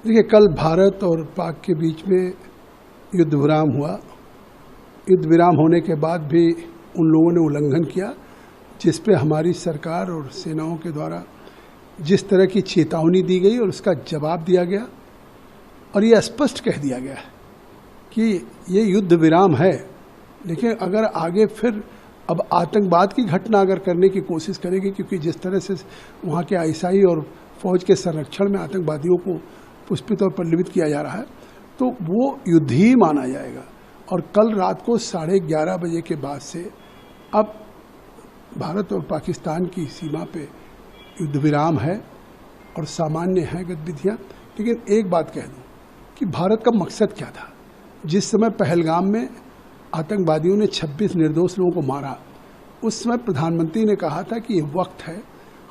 देखिए, कल भारत और पाक के बीच में युद्ध विराम हुआ। युद्ध विराम होने के बाद भी उन लोगों ने उल्लंघन किया, जिस पे हमारी सरकार और सेनाओं के द्वारा जिस तरह की चेतावनी दी गई और उसका जवाब दिया गया और ये स्पष्ट कह दिया गया है कि ये युद्ध विराम है, लेकिन अगर आगे फिर अब आतंकवाद की घटना अगर करने की कोशिश करेगी, क्योंकि जिस तरह से वहाँ के आईएसआई और फौज के संरक्षण में आतंकवादियों को पुष्पित और पल्लवित किया जा रहा है, तो वो युद्ध ही माना जाएगा। और कल रात को 11:30 बजे के बाद से अब भारत और पाकिस्तान की सीमा पे युद्ध विराम है और सामान्य है गतिविधियाँ। लेकिन एक बात कह दूँ कि भारत का मकसद क्या था। जिस समय पहलगाम में आतंकवादियों ने 26 निर्दोष लोगों को मारा, उस समय प्रधानमंत्री ने कहा था कि ये वक्त है,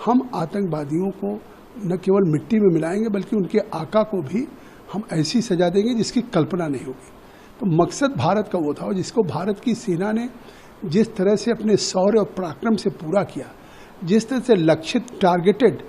हम आतंकवादियों को न केवल मिट्टी में मिलाएंगे बल्कि उनके आका को भी हम ऐसी सजा देंगे जिसकी कल्पना नहीं होगी। तो मकसद भारत का वो था, और जिसको भारत की सेना ने जिस तरह से अपने शौर्य और पराक्रम से पूरा किया, जिस तरह से लक्षित टारगेटेड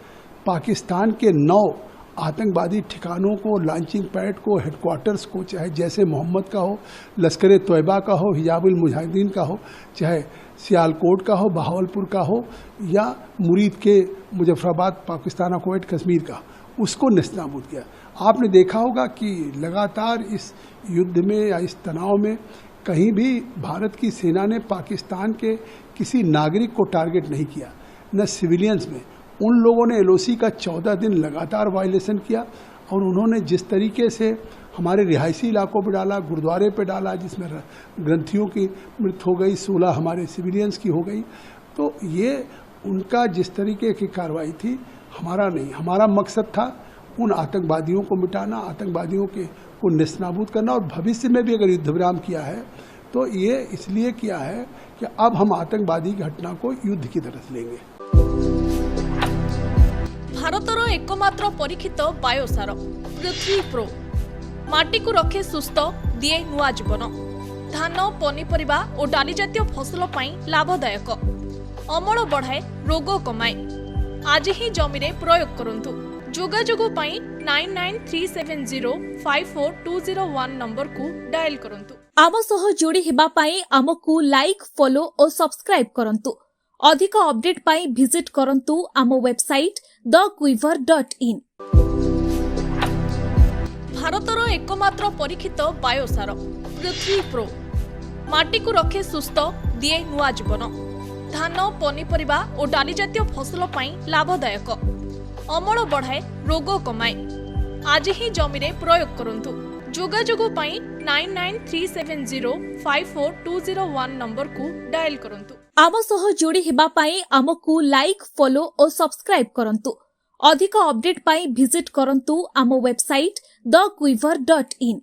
पाकिस्तान के 9 आतंकवादी ठिकानों को, लॉन्चिंग पैड को, हेडक्वार्टर्स को, चाहे जैसे मोहम्मद का हो, लश्कर तोयबा का हो, हिजाबुल मुजाहिदीन का हो, चाहे सियालकोट का हो, बहावलपुर का हो, या मुरीद के मुजफ्फराबाद, पाकिस्तान, कुवैत, कश्मीर का, उसको नेस्तनाबूद किया। आपने देखा होगा कि लगातार इस युद्ध में या इस तनाव में कहीं भी भारत की सेना ने पाकिस्तान के किसी नागरिक को टारगेट नहीं किया, न सिविलियंस में। उन लोगों ने एलओसी का 14 दिन लगातार वायलेशन किया, और उन्होंने जिस तरीके से हमारे रिहायशी इलाकों पर डाला, गुरुद्वारे पे डाला, जिसमें ग्रंथियों की मृत्यु हो गई, 16 हमारे सिविलियंस की हो गई। तो ये उनका जिस तरीके की कार्रवाई थी, हमारा नहीं। हमारा मकसद था उन आतंकवादियों को मिटाना, आतंकवादियों के को नेस्तनाबूद करना, और भविष्य में भी अगर युद्ध विराम किया है तो ये इसलिए किया है कि अब हम आतंकवादी घटना को युद्ध की तरह लेंगे। भारतर एकमात्र परीक्षित बायोसार पृथ्वी प्रो माटी को रखे सुस्थ, दिए नुआ जीवन। धान, पनीपरिबा और डाली जातीय फसल पाई लाभदायक, अमल बढ़ाए, रोग कमाए। आज ही जमी रे प्रयोग करंतु। जोगाजोग पाई 9937054201 नंबर को डायल करंतु। आम सह जोड़ी हेबा पाई आमको लाइक, फॉलो और सब्सक्राइब करंतु। अधिक अपडेट पाई विजिट करंतु आम वेबसाइट thequiver.in। भारतर एकमात्र परीक्षित बायोसार पृथ्वी प्रो माटी को रखे सुस्थ, दिए नुआ जीवन। धान, पनीपरिबा और डाली जातीय फसल पाई लाभदायक, अमल बढ़ाए, रोग कमाए। आज ही जमी रे प्रयोग करंतु। जोगाजोग पाई 9937054201 नंबर को डायल करंतु। आम सह जोड़ी हेबा पाई आमको लाइक, फॉलो और सब्सक्राइब करंतु। अधिक अपडेट पाई विजिट करंतु आम वेबसाइट thequiver.in।